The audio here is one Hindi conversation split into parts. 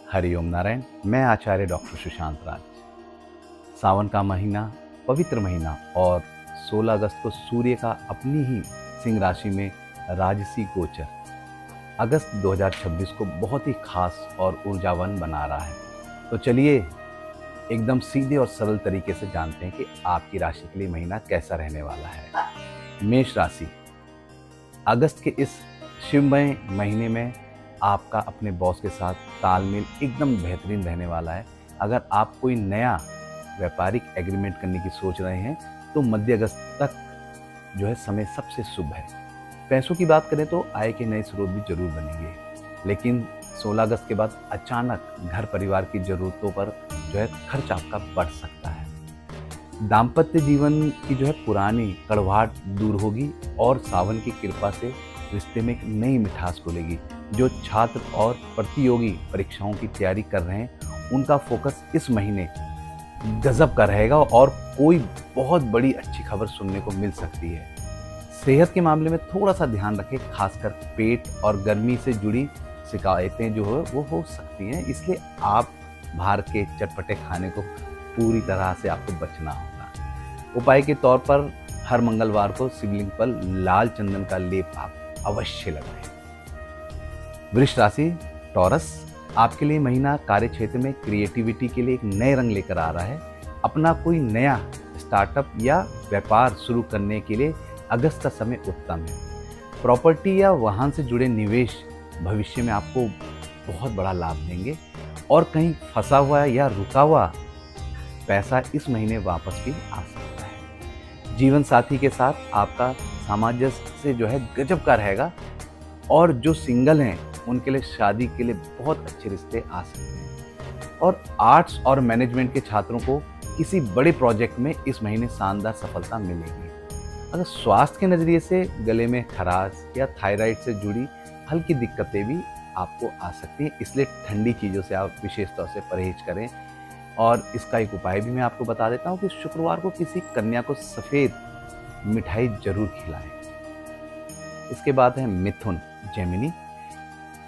हरिओम नारायण। मैं आचार्य डॉक्टर सुशांत राज। सावन का महीना, पवित्र महीना, और 16 अगस्त को सूर्य का अपनी ही सिंह राशि में राजसी गोचर अगस्त 2026 को बहुत ही खास और ऊर्जावान बना रहा है। तो चलिए एकदम सीधे और सरल तरीके से जानते हैं कि आपकी राशि के लिए महीना कैसा रहने वाला है। मेष राशि, अगस्त के इस शिवमय महीने में आपका अपने बॉस के साथ तालमेल एकदम बेहतरीन रहने वाला है। अगर आप कोई नया व्यापारिक एग्रीमेंट करने की सोच रहे हैं तो मध्य अगस्त तक जो है समय सबसे शुभ है। पैसों की बात करें तो आय के नए स्रोत भी जरूर बनेंगे, लेकिन 16 अगस्त के बाद अचानक घर परिवार की जरूरतों पर जो है खर्च आपका बढ़ सकता है। दाम्पत्य जीवन की जो है पुरानी कड़वाहट दूर होगी और सावन की कृपा से रिश्ते में एक नई मिठास खुलेगी। जो छात्र और प्रतियोगी परीक्षाओं की तैयारी कर रहे हैं उनका फोकस इस महीने गजब का रहेगा और कोई बहुत बड़ी अच्छी खबर सुनने को मिल सकती है। सेहत के मामले में थोड़ा सा ध्यान रखें, खासकर पेट और गर्मी से जुड़ी शिकायतें जो है वो हो सकती हैं, इसलिए आप बाहर के चटपटे खाने को पूरी तरह से आपको बचना होगा। उपाय के तौर पर हर मंगलवार को शिवलिंग पर लाल चंदन का लेप आप अवश्य लगाएं। वृष राशि, टॉरस, आपके लिए महीना कार्य क्षेत्र में क्रिएटिविटी के लिए एक नए रंग लेकर आ रहा है। अपना कोई नया स्टार्टअप या व्यापार शुरू करने के लिए अगस्त का समय उत्तम है। प्रॉपर्टी या वाहन से जुड़े निवेश भविष्य में आपको बहुत बड़ा लाभ देंगे और कहीं फंसा हुआ या रुका हुआ पैसा इस महीने वापस भी आ सकता है। जीवन साथी के साथ आपका सामंजस्य जो है गजब का रहेगा और जो सिंगल हैं उनके लिए शादी के लिए बहुत अच्छे रिश्ते आ सकते हैं। और आर्ट्स और मैनेजमेंट के छात्रों को किसी बड़े प्रोजेक्ट में इस महीने शानदार सफलता मिलेगी। अगर स्वास्थ्य के नज़रिए से गले में खराश या थायराइड से जुड़ी हल्की दिक्कतें भी आपको आ सकती हैं, इसलिए ठंडी चीज़ों से आप विशेष तौर से परहेज करें। और इसका एक उपाय भी मैं आपको बता देता हूँ कि शुक्रवार को किसी कन्या को सफ़ेद मिठाई जरूर खिलाएं। इसके बाद है मिथुन, जेमिनी,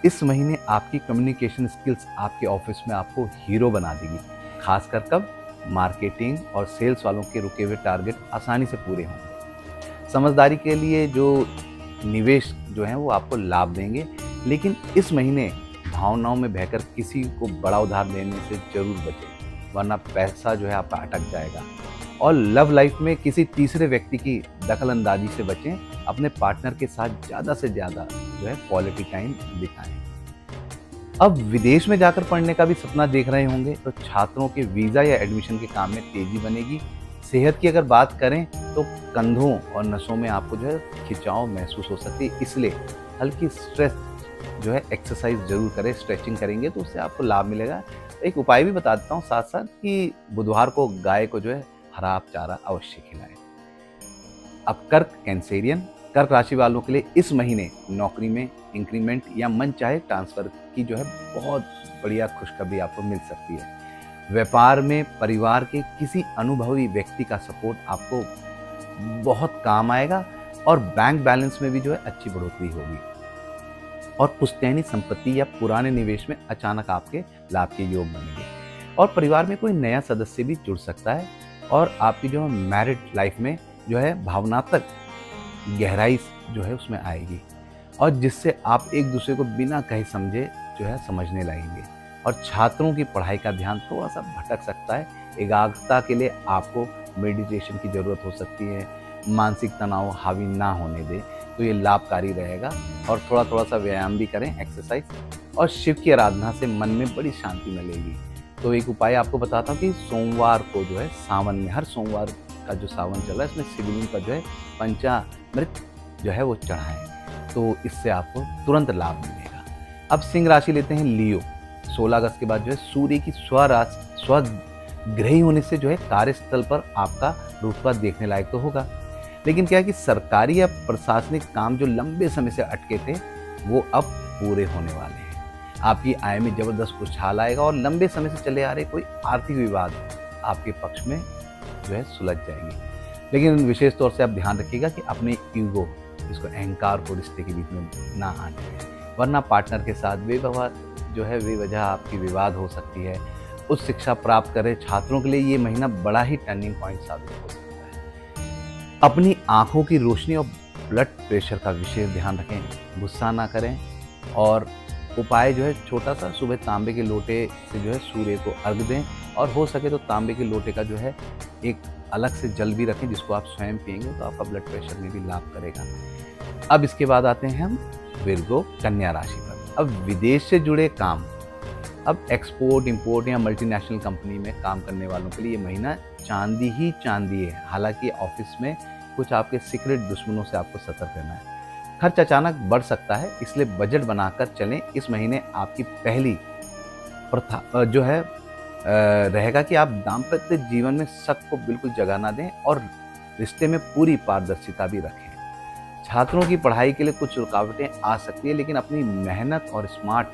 इस महीने आपकी कम्युनिकेशन स्किल्स आपके ऑफिस में आपको हीरो बना देगी। खासकर कब मार्केटिंग और सेल्स वालों के रुके हुए टारगेट आसानी से पूरे होंगे। समझदारी के लिए जो निवेश जो है वो आपको लाभ देंगे, लेकिन इस महीने भावनाओं में बहकर किसी को बड़ा उधार देने से जरूर बचें, वरना पैसा जो है आपका अटक जाएगा। और लव लाइफ में किसी तीसरे व्यक्ति की दखल अंदाजी से बचें। अपने पार्टनर के साथ ज़्यादा से ज़्यादा जो है क्वालिटी टाइम बिताएं। अब विदेश में जाकर पढ़ने का भी सपना देख रहे होंगे तो छात्रों के वीज़ा या एडमिशन के काम में तेज़ी बनेगी। सेहत की अगर बात करें तो कंधों और नसों में आपको जो है खिंचाव महसूस हो सकती है, इसलिए हल्की स्ट्रेस जो है एक्सरसाइज जरूर करें। स्ट्रेचिंग करेंगे तो उससे आपको लाभ मिलेगा। एक उपाय भी बता देता हूँ साथ साथ कि बुधवार को गाय को जो है हरा चारा अवश्य खिलाएं। अब कर्क, कैंसेरियन, कर्क राशि वालों के लिए इस महीने नौकरी में इंक्रीमेंट या मन चाहे ट्रांसफर की जो है बहुत बढ़िया खुशखबरी आपको मिल सकती है। व्यापार में परिवार के किसी अनुभवी व्यक्ति का सपोर्ट आपको बहुत काम आएगा और बैंक बैलेंस में भी जो है अच्छी बढ़ोतरी होगी। और पुश्तैनी संपत्ति या पुराने निवेश में अचानक आपके लाभ के योग बनेंगे और परिवार में कोई नया सदस्य भी जुड़ सकता है और आपकी जो मैरिड लाइफ में जो है भावनात्मक गहराई जो है उसमें आएगी और जिससे आप एक दूसरे को बिना कहे समझे जो है समझने लगेंगे। और छात्रों की पढ़ाई का ध्यान थोड़ा सा भटक सकता है। एकाग्रता के लिए आपको मेडिटेशन की ज़रूरत हो सकती है। मानसिक तनाव हावी ना होने दें तो ये लाभकारी रहेगा। और थोड़ा सा व्यायाम भी करें, एक्सरसाइज, और शिव की आराधना से मन में बड़ी शांति मिलेगी। तो एक उपाय आपको बताता हूँ कि सोमवार को जो है सावन में, हर सोमवार का जो सावन चल रहा है इसमें शिवलिंग का जो है पंचामृत जो है वो चढ़ाएं, तो इससे आपको तुरंत लाभ मिलेगा। अब सिंह राशि लेते हैं, लियो। 16 अगस्त के बाद जो है सूर्य की स्वग्रही होने से जो है कार्यस्थल पर आपका रुतबा देखने लायक तो होगा, लेकिन क्या है कि सरकारी या प्रशासनिक काम जो लंबे समय से अटके थे वो अब पूरे होने वाले हैं। आपकी आय में जबरदस्त उछाल आएगा और लंबे समय से चले आ रहे कोई आर्थिक विवाद आपके पक्ष में जो है सुलझ जाएंगे। लेकिन विशेष तौर से आप ध्यान रखिएगा कि अपने ईगो, इसको अहंकार को रिश्ते के बीच में ना आने दें, वरना पार्टनर के साथ बेवफा जो है बेवजह आपकी विवाद हो सकती है, उच्च शिक्षा प्राप्त कर रहे छात्रों के लिए ये महीना बड़ा ही टर्निंग पॉइंट साबित हो सकता है। अपनी आँखों की रोशनी और ब्लड प्रेशर का विशेष ध्यान रखें, गुस्सा ना करें और उपाय जो है छोटा-सा सुबह तांबे के लोटे से जो है सूर्य को अर्घ दें और हो सके तो तांबे के लोटे का जो है एक अलग से जल भी रखें जिसको आप स्वयं पिएँगे तो आपका ब्लड प्रेशर में भी लाभ करेगा। अब इसके बाद आते हैं हम विर्गो कन्या राशि पर। अब विदेश से जुड़े काम, अब एक्सपोर्ट, इंपोर्ट या मल्टीनेशनल कंपनी में काम करने वालों के लिए ये महीना चांदी ही चांदी है। हालाँकि ऑफिस में कुछ आपके सीक्रेट दुश्मनों से आपको सतर्क रहना है। खर्च अचानक बढ़ सकता है, इसलिए बजट बनाकर चलें। इस महीने आपकी पहली प्रथा जो है रहेगा कि आप दाम्पत्य जीवन में शक को बिल्कुल जगह ना दें और रिश्ते में पूरी पारदर्शिता भी रखें। छात्रों की पढ़ाई के लिए कुछ रुकावटें आ सकती है, लेकिन अपनी मेहनत और स्मार्ट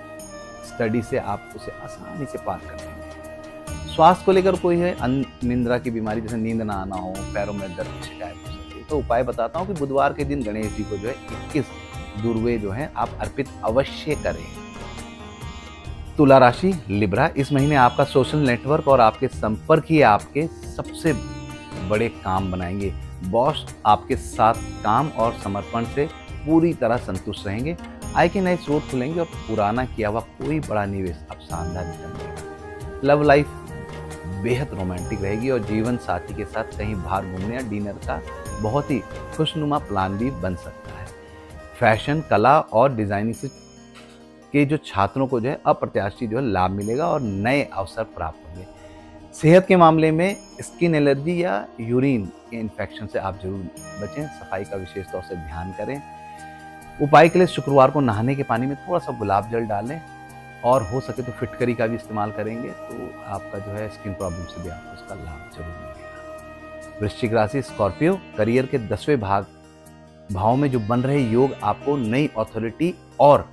स्टडी से आप उसे आसानी से पार कर लेंगे। स्वास्थ्य को लेकर कोई है निंद्रा की बीमारी जैसे नींद ना आना हो, पैरों में दर्द की शिकायत हो सकती है, तो उपाय बताता हूँ कि बुधवार के दिन गणेश जी को जो है 21 दुर्वे जो हैं आप अर्पित अवश्य करें। तुला राशि लिब्रा, इस महीने आपका सोशल नेटवर्क और आपके संपर्क ही आपके सबसे बड़े काम बनाएंगे। बॉस आपके साथ काम और समर्पण से पूरी तरह संतुष्ट रहेंगे। आय के नए स्रोत खुलेंगे और पुराना किया हुआ कोई बड़ा निवेश अब शानदार रिटर्न देगा। लव लाइफ बेहद रोमांटिक रहेगी और जीवन साथी के साथ कहीं बाहर घूमने या डिनर का बहुत ही खुशनुमा प्लान भी बन सकता है। फैशन, कला और डिजाइनिंग से के जो छात्रों को जो है अप्रत्याशित जो है लाभ मिलेगा और नए अवसर प्राप्त होंगे। सेहत के मामले में स्किन एलर्जी या यूरिन के इन्फेक्शन से आप जरूर बचें। सफाई का विशेष तौर से ध्यान करें। उपाय के लिए शुक्रवार को नहाने के पानी में थोड़ा सा गुलाब जल डालें और हो सके तो फिटकरी का भी इस्तेमाल करेंगे तो आपका जो है स्किन प्रॉब्लम से भी आपको उसका लाभ जरूर मिलेगा। वृश्चिक राशि स्कॉर्पियो, करियर के 10वें भाव में जो बन रहे योग आपको नई अथॉरिटी और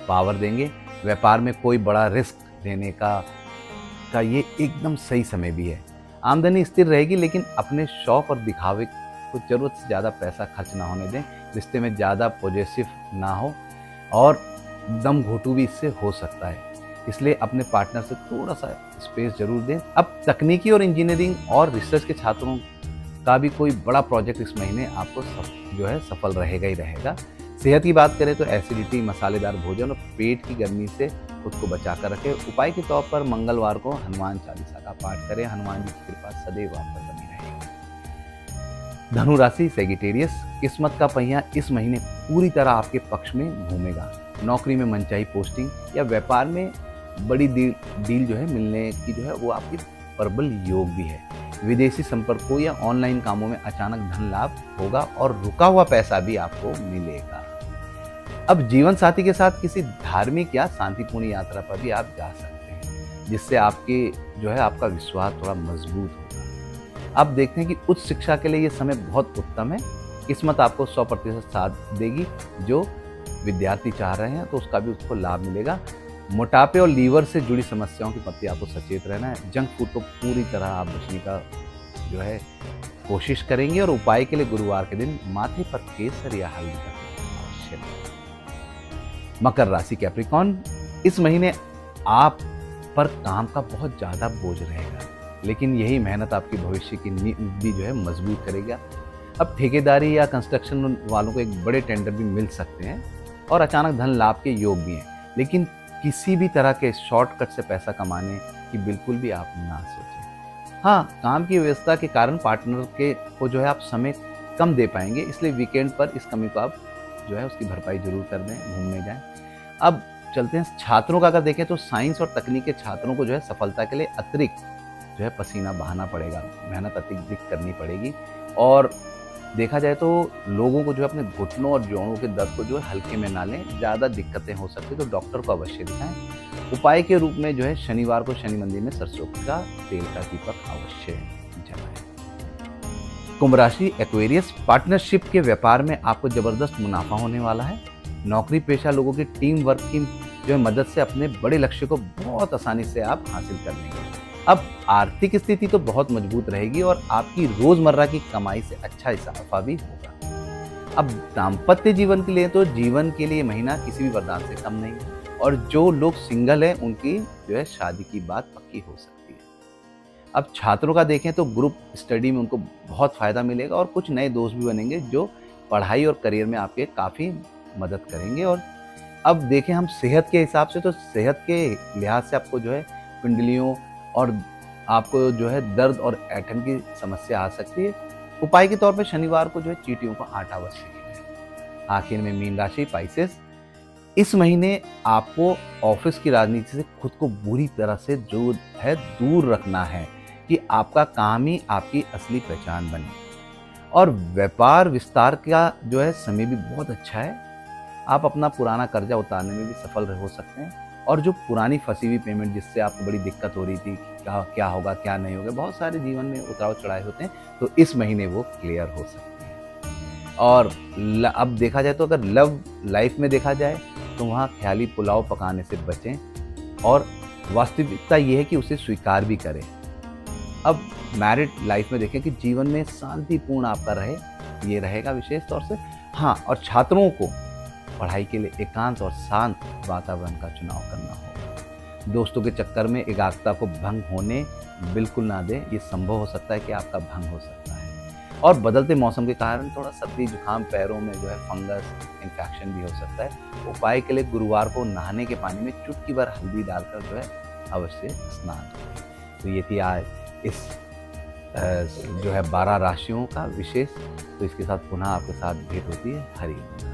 पावर देंगे। व्यापार में कोई बड़ा रिस्क लेने का ये एकदम सही समय भी है। आमदनी स्थिर रहेगी, लेकिन अपने शौक और दिखावे को जरूरत से ज़्यादा पैसा खर्च ना होने दें। रिश्ते में ज़्यादा पॉजिटिव ना हो और दम घोटू भी इससे हो सकता है, इसलिए अपने पार्टनर से थोड़ा सा स्पेस जरूर दें। अब तकनीकी और इंजीनियरिंग और रिसर्च के छात्रों का भी कोई बड़ा प्रोजेक्ट इस महीने आपको जो है सफल रहेगा ही रहेगा। सेहत की बात करें तो एसिडिटी, मसालेदार भोजन और पेट की गर्मी से खुद को बचा कर रखें। उपाय के तौर पर मंगलवार को हनुमान चालीसा का पाठ करें। हनुमान जी की कृपा सदैव आप पर बनी रहेगी। धनु राशि सेगिटेरियस, किस्मत का पहिया इस महीने पूरी तरह आपके पक्ष में घूमेगा। नौकरी में मनचाही पोस्टिंग या व्यापार में बड़ी डील जो है मिलने की जो है वो आपकी प्रबल योग भी है। विदेशी संपर्कों या ऑनलाइन कामों में अचानक धन लाभ होगा और रुका हुआ पैसा भी आपको मिलेगा। अब जीवन साथी के साथ किसी धार्मिक या शांतिपूर्ण यात्रा पर भी आप जा सकते हैं, जिससे आपके जो है आपका विश्वास थोड़ा मजबूत होगा। अब देखते हैं कि उच्च शिक्षा के लिए ये समय बहुत उत्तम है। किस्मत आपको 100% साथ देगी। जो विद्यार्थी चाह रहे हैं तो उसका भी उसको लाभ मिलेगा। मोटापे और लीवर से जुड़ी समस्याओं के प्रति आपको सचेत रहना है। जंक फूड को पूरी तरह आप बचने का जो है कोशिश करेंगे और उपाय के लिए गुरुवार के दिन माथे पर केसर या हल्दी का अवश्य लें। मकर राशि कैप्रिकॉर्न, इस महीने आप पर काम का बहुत ज़्यादा बोझ रहेगा, लेकिन यही मेहनत आपकी भविष्य की नींव भी जो है मजबूत करेगा। अब ठेकेदारी या कंस्ट्रक्शन वालों को एक बड़े टेंडर भी मिल सकते हैं और अचानक धन लाभ के योग भी हैं, लेकिन किसी भी तरह के शॉर्टकट से पैसा कमाने की बिल्कुल भी आप ना सोचें। हाँ, काम की व्यवस्था के कारण पार्टनर के को जो है आप समय कम दे पाएंगे, इसलिए वीकेंड पर इस कमी को आप जो है उसकी भरपाई जरूर कर दें, घूमने जाएं। अब चलते हैं छात्रों का, अगर देखें तो साइंस और तकनीक के छात्रों को जो है सफलता के लिए अतिरिक्त जो है पसीना बहाना पड़ेगा, मेहनत अतिरिक्त करनी पड़ेगी और देखा जाए तो लोगों को जो है अपने घुटनों और जोड़ों के दर्द को जो है हल्के में ना लें, ज़्यादा दिक्कतें हो सकती तो डॉक्टर को अवश्य दिखाएं। उपाय के रूप में जो है शनिवार को शनि मंदिर में सरसों का तेल का दीपक अवश्य जलाएं। कुंभ राशि एक्वेरियस, पार्टनरशिप के व्यापार में आपको जबरदस्त मुनाफा होने वाला है। नौकरी पेशा लोगों की टीम वर्क की जो है मदद से अपने बड़े लक्ष्य को बहुत आसानी से आप हासिल कर लेंगे। अब आर्थिक स्थिति तो बहुत मजबूत रहेगी और आपकी रोजमर्रा की कमाई से अच्छा इजाफा भी होगा। अब दाम्पत्य जीवन के लिए तो जीवन के लिए महीना किसी भी वरदान से कम नहीं है और जो लोग सिंगल हैं उनकी जो है शादी की बात पक्की हो सकती है। अब छात्रों का देखें तो ग्रुप स्टडी में उनको बहुत फ़ायदा मिलेगा और कुछ नए दोस्त भी बनेंगे जो पढ़ाई और करियर में आपके काफ़ी मदद करेंगे। और अब देखें हम सेहत के हिसाब से, तो सेहत के लिहाज से आपको जो है पिंडलियों और आपको जो है दर्द और ऐंठन की समस्या आ सकती है। उपाय के तौर पे शनिवार को जो है चींटियों का आटा अवश्य खिलाएं। आखिर में मीन राशि पाइसेस, इस महीने आपको ऑफिस की राजनीति से खुद को बुरी तरह से जो है दूर रखना है कि आपका काम ही आपकी असली पहचान बने। और व्यापार विस्तार का जो है समय भी बहुत अच्छा है। आप अपना पुराना कर्जा उतारने में भी सफल हो सकते हैं। और जो पुरानी फंसी हुई पेमेंट जिससे आपको बड़ी दिक्कत हो रही थी कि क्या क्या होगा क्या नहीं होगा, बहुत सारे जीवन में उतार चढ़ाव होते हैं, तो इस महीने वो क्लियर हो सकते हैं। और अब देखा जाए तो अगर लव लाइफ में देखा जाए तो वहाँ ख्याली पुलाव पकाने से बचें और वास्तविकता ये है कि उसे स्वीकार भी करें। अब मैरिड लाइफ में देखें कि जीवन में शांतिपूर्ण आपका रहे, ये रहेगा विशेष तौर से। हाँ, और छात्रों को पढ़ाई के लिए एकांत और शांत वातावरण का चुनाव करना होगा। दोस्तों के चक्कर में एकाग्रता को भंग होने बिल्कुल ना दें, ये संभव हो सकता है कि आपका भंग हो सकता है। और बदलते मौसम के कारण थोड़ा सर्दी जुकाम, पैरों में जो है फंगस इन्फेक्शन भी हो सकता है। उपाय के लिए गुरुवार को नहाने के पानी में चुटकी भर हल्दी डालकर जो है अवश्य स्नान करें। तो ये थी आज इस जो है 12 राशियों का विशेष। तो इसके साथ पुनः आपके साथ भेंट होती है। हरि ओम।